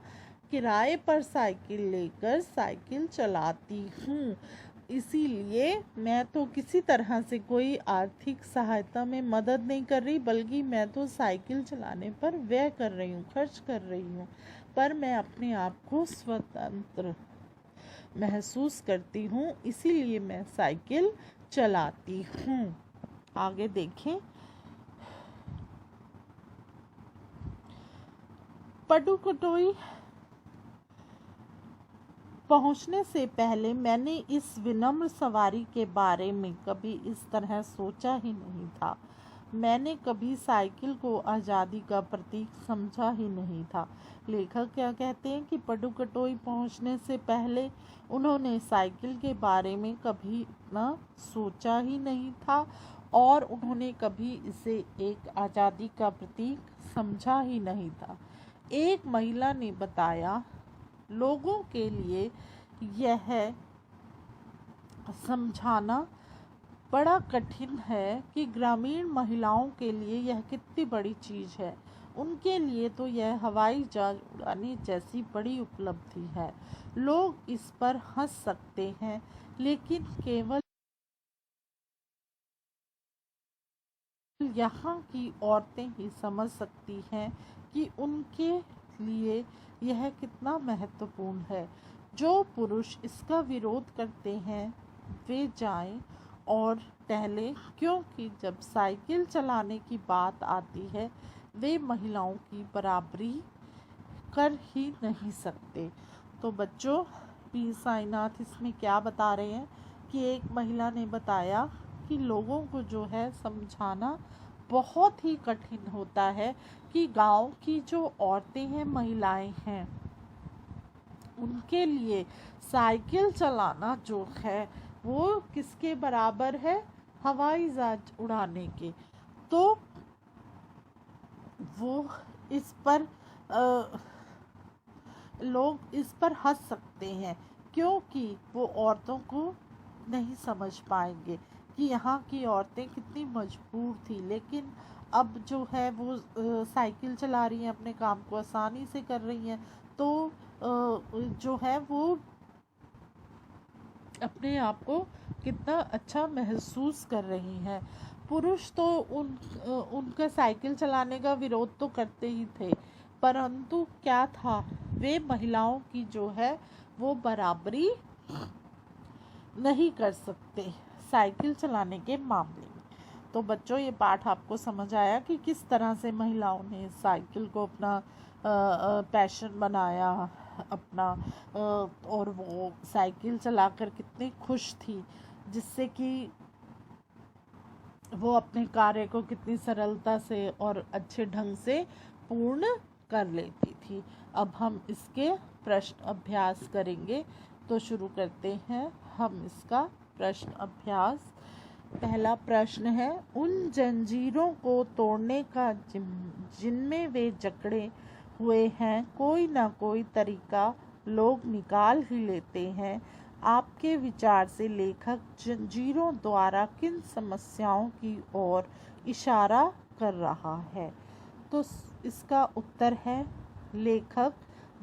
किराए पर साइकिल लेकर साइकिल चलाती हूँ। इसीलिए मैं तो किसी तरह से कोई आर्थिक सहायता में मदद नहीं कर रही, बल्कि मैं तो साइकिल चलाने पर व्यय कर रही हूँ, खर्च कर रही हूँ। पर मैं अपने आप को स्वतंत्र महसूस करती हूँ, इसीलिए मैं साइकिल चलाती हूँ। आगे देखें। पटुकटोई पहुंचने से पहले मैंने इस विनम्र सवारी के बारे में कभी इस तरह सोचा ही नहीं था। मैंने कभी साइकिल को आज़ादी का प्रतीक समझा ही नहीं था। लेखक क्या कहते हैं कि पटुकटोई पहुंचने से पहले उन्होंने साइकिल के बारे में कभी इतना सोचा ही नहीं था, और उन्होंने कभी इसे एक आज़ादी का प्रतीक समझा ही नहीं था। एक महिला ने बताया, लोगों के लिए यह समझाना बड़ा कठिन है कि ग्रामीण महिलाओं के लिए यह कितनी बड़ी चीज़ है। उनके लिए तो यह हवाई जहाज उड़ाने जैसी बड़ी उपलब्धि है। लोग इस पर हंस सकते हैं, लेकिन केवल यहाँ की औरतें ही समझ सकती हैं कि उनके लिए यह कितना महत्वपूर्ण है। जो पुरुष इसका विरोध करते हैं वे जाएं और टहलें, क्योंकि जब साइकिल चलाने की बात आती है वे महिलाओं की बराबरी कर ही नहीं सकते। तो बच्चों, पी साईनाथ इसमें क्या बता रहे हैं कि एक महिला ने बताया कि लोगों को जो है समझाना बहुत ही कठिन होता है कि गांव की जो औरतें हैं, महिलाएं हैं, उनके लिए साइकिल चलाना जो है वो किसके बराबर है, हवाई जहाज उड़ाने के। तो वो इस पर लोग इस पर हंस सकते हैं, क्योंकि वो औरतों को नहीं समझ पाएंगे कि यहाँ की औरतें कितनी मजबूर थी। लेकिन अब जो है वो साइकिल चला रही हैं, अपने काम को आसानी से कर रही हैं, तो जो है वो अपने आप को कितना अच्छा महसूस कर रही हैं। पुरुष तो उनका साइकिल चलाने का विरोध तो करते ही थे, परंतु क्या था, वे महिलाओं की जो है वो बराबरी नहीं कर सकते साइकिल चलाने के मामले में। तो बच्चों, ये पाठ आपको समझ आया कि किस तरह से महिलाओं ने साइकिल को अपना पैशन बनाया अपना, और वो साइकिल चलाकर कितनी खुश थी, जिससे कि वो अपने कार्य को कितनी सरलता से और अच्छे ढंग से पूर्ण कर लेती थी। अब हम इसके प्रश्न अभ्यास करेंगे, तो शुरू करते हैं हम इसका प्रश्न अभ्यास। पहला प्रश्न है, उन जंजीरों को तोड़ने का जिनमें वे जकड़े हुए हैं, कोई ना कोई तरीका लोग निकाल ही लेते हैं। आपके विचार से लेखक जंजीरों द्वारा किन समस्याओं की ओर इशारा कर रहा है? तो इसका उत्तर है, लेखक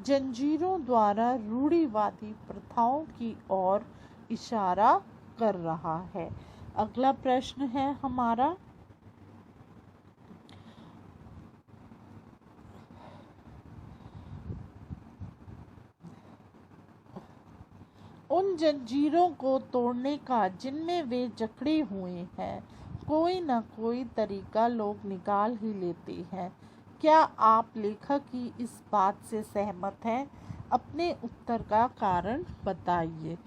जंजीरों द्वारा रूढ़िवादी प्रथाओं की ओर इशारा कर रहा है। अगला प्रश्न है हमारा, उन जंजीरों को तोड़ने का जिनमें वे जकड़े हुए हैं, कोई ना कोई तरीका लोग निकाल ही लेते हैं। क्या आप लेखक की इस बात से सहमत हैं? अपने उत्तर का कारण बताइए।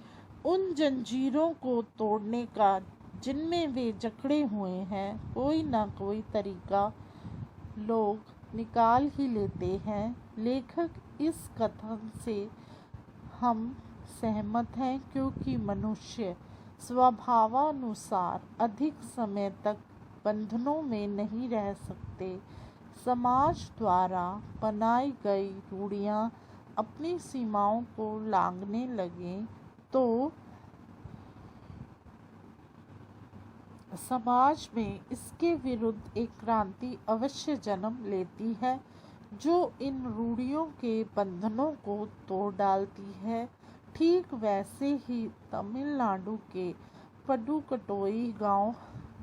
उन जंजीरों को तोड़ने का जिनमें वे जकड़े हुए हैं, कोई ना कोई तरीका लोग निकाल ही लेते हैं। लेखक इस कथन से हम सहमत हैं, क्योंकि मनुष्य स्वभावानुसार अधिक समय तक बंधनों में नहीं रह सकते। समाज द्वारा बनाई गई रूढ़ियाँ अपनी सीमाओं को लांघने लगें तो समाज में इसके विरुद्ध एक क्रांति अवश्य जन्म लेती है, जो इन रूढ़ियों के बंधनों को तोड़ डालती है। ठीक वैसे ही तमिलनाडु के पडुकटोई गांव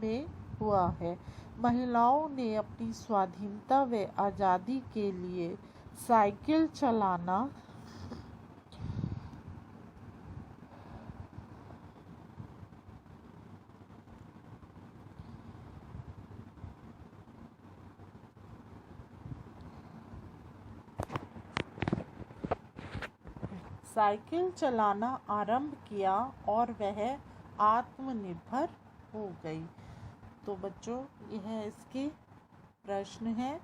में हुआ है। महिलाओं ने अपनी स्वाधीनता व आज़ादी के लिए साइकिल चलाना आरंभ किया और वह आत्मनिर्भर हो गई। तो बच्चों, यह इसके प्रश्न है।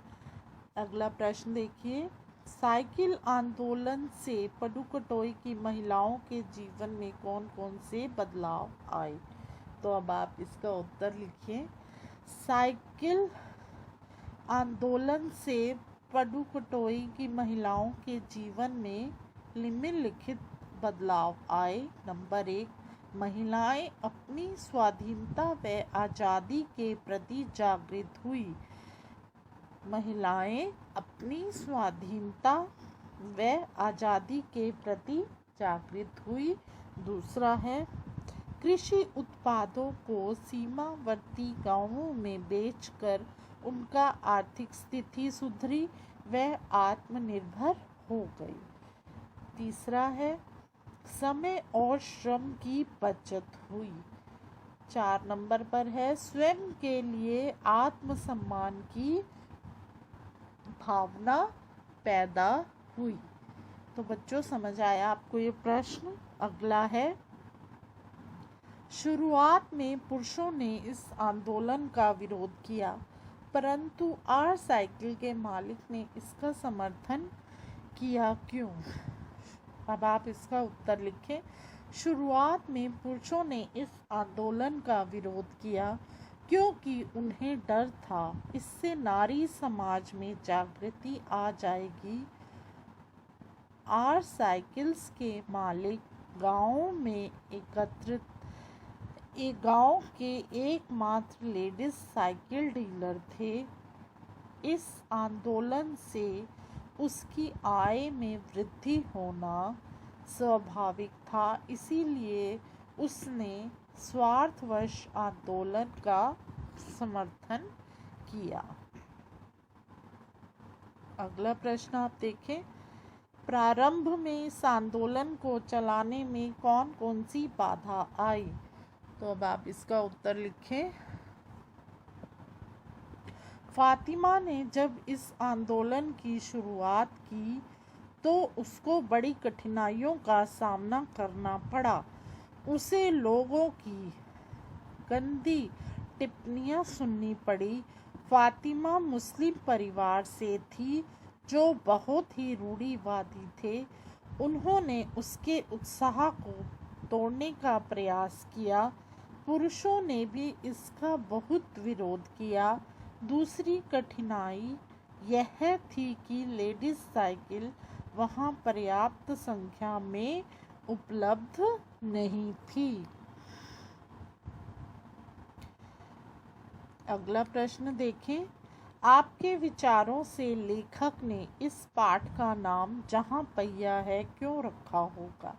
अगला प्रश्न देखिए, साइकिल आंदोलन से पडुकटोई की महिलाओं के जीवन में कौन कौन से बदलाव आए? तो अब आप इसका उत्तर लिखिए। साइकिल आंदोलन से पडुकटोई की महिलाओं के जीवन में निम्नलिखित बदलाव आए। नंबर 1, महिलाएं अपनी स्वाधीनता व आज़ादी के प्रति जागृत हुई। महिलाएं अपनी स्वाधीनता व आज़ादी के प्रति जागृत हुई। दूसरा है, कृषि उत्पादों को सीमावर्ती गांवों में बेचकर उनका आर्थिक स्थिति सुधरी व आत्मनिर्भर हो गई। तीसरा है, समय और श्रम की बचत हुई। 4 नंबर पर है, स्वयं के लिए आत्मसम्मान की भावना पैदा हुई। तो बच्चों, समझ आया आपको ये प्रश्न? अगला है, शुरुआत में पुरुषों ने इस आंदोलन का विरोध किया, परंतु आर साइकिल के मालिक ने इसका समर्थन किया। क्यों? अब आप इसका उत्तर लिखें। शुरुआत में पुरुषों ने इस आंदोलन का विरोध किया क्योंकि उन्हें डर था इससे नारी समाज में जागृति आ जाएगी। आर साइकिल्स के मालिक गांव के एकमात्र लेडीज साइकिल डीलर थे। इस आंदोलन से उसकी आय में वृद्धि होना स्वाभाविक था, इसीलिए उसने स्वार्थवश आंदोलन का समर्थन किया। अगला प्रश्न आप देखें, प्रारंभ में इस आंदोलन को चलाने में कौन कौन सी बाधा आई? तो अब आप इसका उत्तर लिखें। फातिमा ने जब इस आंदोलन की शुरुआत की तो उसको बड़ी कठिनाइयों का सामना करना पड़ा। उसे लोगों की गंदी टिप्पणियां सुननी पड़ी। फातिमा मुस्लिम परिवार से थी जो बहुत ही रूढ़िवादी थे। उन्होंने उसके उत्साह को तोड़ने का प्रयास किया। पुरुषों ने भी इसका बहुत विरोध किया। दूसरी कठिनाई यह थी कि लेडीज साइकिल वहां पर्याप्त संख्या में उपलब्ध नहीं थी। अगला प्रश्न देखें, आपके विचारों से लेखक ने इस पाठ का नाम जहां पहिया है क्यों रखा होगा?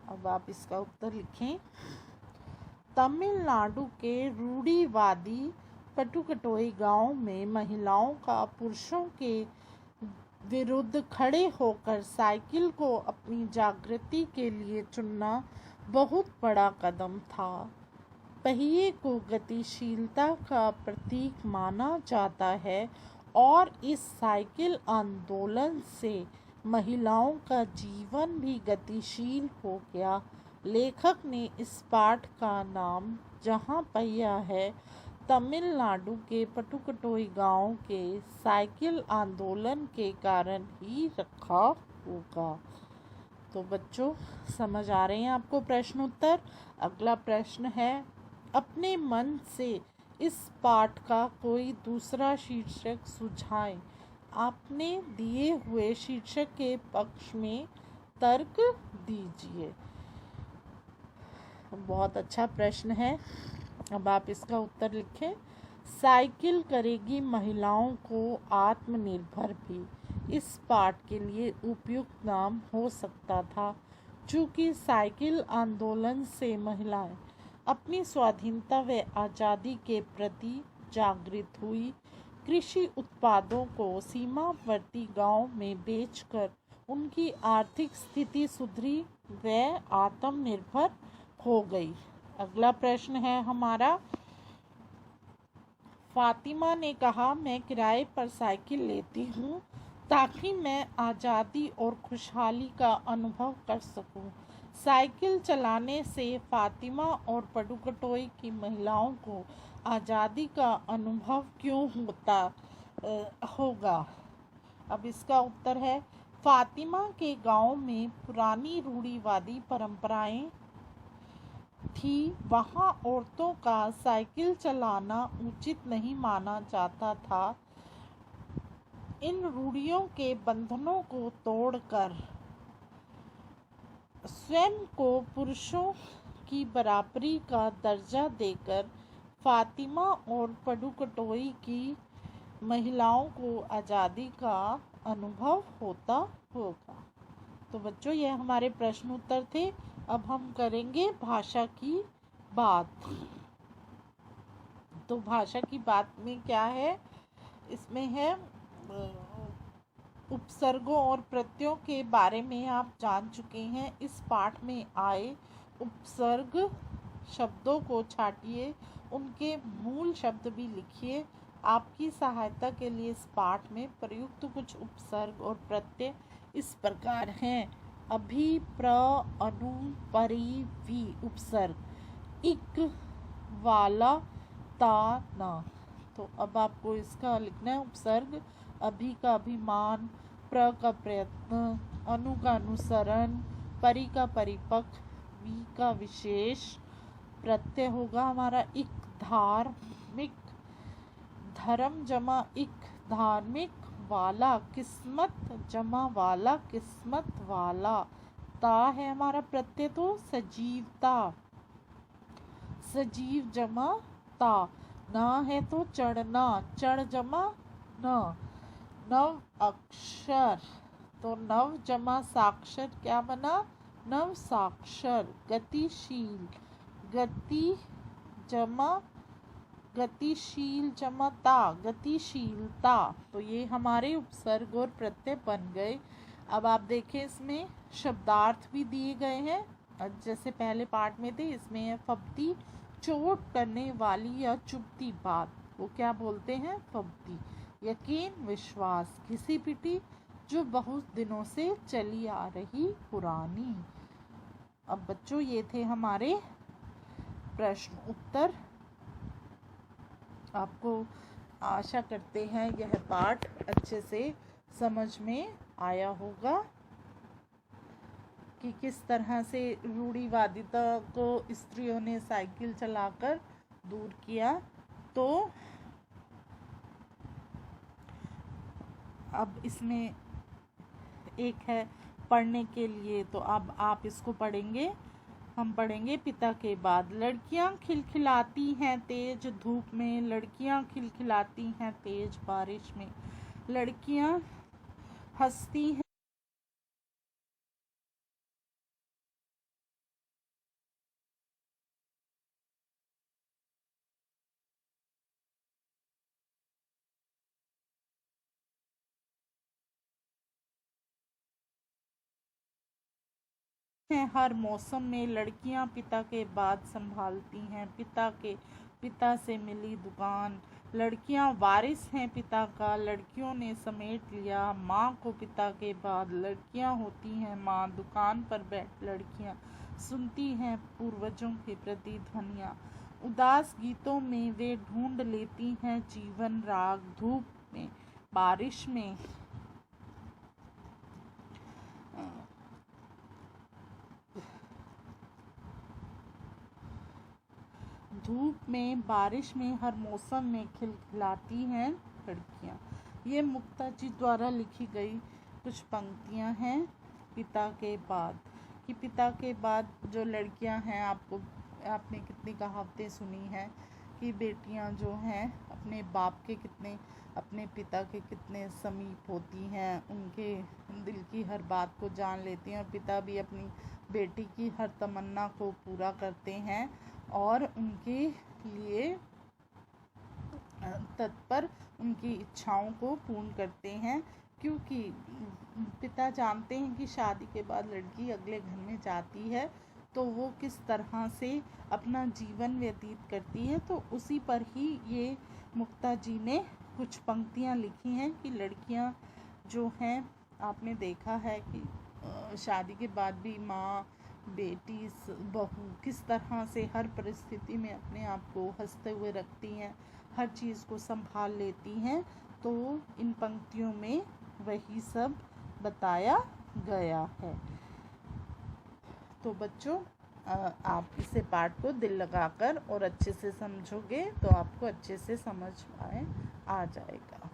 अब आप इसका उत्तर लिखें। तमिलनाडु के रूढ़िवादी पडुकटोई गांव में महिलाओं का पुरुषों के विरुद्ध खड़े होकर साइकिल को अपनी जागृति के लिए चुनना बहुत बड़ा कदम था। पहिए को गतिशीलता का प्रतीक माना जाता है और इस साइकिल आंदोलन से महिलाओं का जीवन भी गतिशील हो गया। लेखक ने इस पाठ का नाम जहां पहिया है तमिलनाडु के पडुकटोई गांव के साइकिल आंदोलन के कारण ही रखा होगा। तो बच्चों, समझ आ रहे हैं आपको प्रश्न उत्तर? अगला प्रश्न है, अपने मन से इस पाठ का कोई दूसरा शीर्षक सुझाएं। आपने दिए हुए शीर्षक के पक्ष में तर्क दीजिए। बहुत अच्छा प्रश्न है। अब आप इसका उत्तर लिखें। साइकिल करेगी महिलाओं को आत्मनिर्भर भी। इस पाठ के लिए उपयुक्त नाम हो सकता था। चूँकि साइकिल आंदोलन से महिलाएं अपनी स्वाधीनता व आज़ादी के प्रति जागृत हुई, कृषि उत्पादों को सीमावर्ती गांव में बेचकर उनकी आर्थिक स्थिति सुधरी व आत्मनिर्भर हो गई। अगला प्रश्न है हमारा। फातिमा ने कहा, मैं किराए पर साइकिल लेती हूँ ताकि मैं आज़ादी और खुशहाली का अनुभव कर सकूँ। साइकिल चलाने से फातिमा और पडुकटोई की महिलाओं को आज़ादी का अनुभव क्यों होगा। अब इसका उत्तर है, फातिमा के गांव में पुरानी रूढ़िवादी परंपराएं थी। वहां औरतों का साइकिल चलाना उचित नहीं माना जाता था। इन रूढ़ियों के बंधनों को तोड़कर स्वयं को पुरुषों की बराबरी का दर्जा देकर फातिमा और पडुकटोई की महिलाओं को आज़ादी का अनुभव होता होगा। तो बच्चों, यह हमारे प्रश्न उत्तर थे। अब हम करेंगे भाषा की बात। तो भाषा की बात में क्या है, इसमें है उपसर्गों और प्रत्ययों के बारे में आप जान चुके हैं। इस पाठ में आए उपसर्ग शब्दों को छांटिए, उनके मूल शब्द भी लिखिए। आपकी सहायता के लिए इस पाठ में प्रयुक्त कुछ उपसर्ग और प्रत्यय इस प्रकार हैं। अभि, प्र, अनु, परि, वि उपसर्ग। इक, वाला, ता, ना। तो अब आपको इसका लिखना है उपसर्ग। अभि का अभिमान, प्र का प्रयत्न, अनु का अनुसरण, परि का परिपक्व, वि का विशेष। प्रत्यय होगा हमारा इक, धार्मिक। धर्म जमा इक, धार्मिक। वाला, किस्मत जमा वाला, किस्मत वाला। ता है हमारा प्रत्यय, तो सजीवता, सजीव जमा ता। ना है तो चढ़ना, चढ़ जमा न। नव अक्षर, तो नव जमा साक्षर क्या बना, नव साक्षर। गतिशील, गति जमा गतिशील जमाता, गतिशीलता। तो ये हमारे उपसर्ग और प्रत्यय बन गए। अब आप देखें, इसमें शब्दार्थ भी दिए गए हैं। जैसे पहले पार्ट में थे, इसमें है फब्ती, चोट करने वाली या चुभती बात, वो क्या बोलते हैं, फब्ती। यकीन, विश्वास, घिसी पिटी, जो बहुत दिनों से चली आ रही पुरानी। अब बच्चों, ये थे हमारे प्रश्न उत्तर। आपको आशा करते हैं यह पाठ अच्छे से समझ में आया होगा कि किस तरह से रूढ़िवादिता को स्त्रियों ने साइकिल चलाकर दूर किया। तो अब इसमें एक है पढ़ने के लिए, तो अब आप इसको पढ़ेंगे। हम पढ़ेंगे पिता के बाद। लड़कियां खिलखिलाती हैं तेज धूप में, लड़कियां खिलखिलाती हैं तेज बारिश में, लड़कियां हंसती हैं हर मौसम में, लड़कियां पिता के बाद संभालती हैं पिता से मिली दुकान, लड़कियां वारिस हैं पिता का, लड़कियों ने समेट लिया माँ को पिता के बाद, लड़कियां होती हैं माँ, दुकान पर बैठ लड़कियां सुनती हैं पूर्वजों के प्रतिध्वनियाँ, उदास गीतों में वे ढूंढ लेती हैं जीवन राग, धूप में बारिश में धूप में, बारिश में, हर मौसम में खिलखिलाती हैं लड़कियां। ये मुक्ता जी द्वारा लिखी गई कुछ पंक्तियां हैं पिता के बाद। कि पिता के बाद जो लड़कियां हैं, आपने कितनी कहावतें सुनी हैं कि बेटियां जो हैं अपने बाप के कितने, अपने पिता के कितने समीप होती हैं, उनके दिल की हर बात को जान लेती हैं, और पिता भी अपनी बेटी की हर तमन्ना को पूरा करते हैं और उनके लिए तत्पर उनकी इच्छाओं को पूर्ण करते हैं। क्योंकि पिता जानते हैं कि शादी के बाद लड़की अगले घर में जाती है तो वो किस तरह से अपना जीवन व्यतीत करती है। तो उसी पर ही ये मुक्ता जी ने कुछ पंक्तियाँ लिखी हैं कि लड़कियां जो हैं, आपने देखा है कि शादी के बाद भी माँ, बेटी, बहू किस तरह से हर परिस्थिति में अपने आप को हंसते हुए रखती हैं, हर चीज़ को संभाल लेती हैं। तो इन पंक्तियों में वही सब बताया गया है। तो बच्चों, आप इसे पाठ को दिल लगाकर और अच्छे से समझोगे तो आपको अच्छे से समझ आ जाएगा।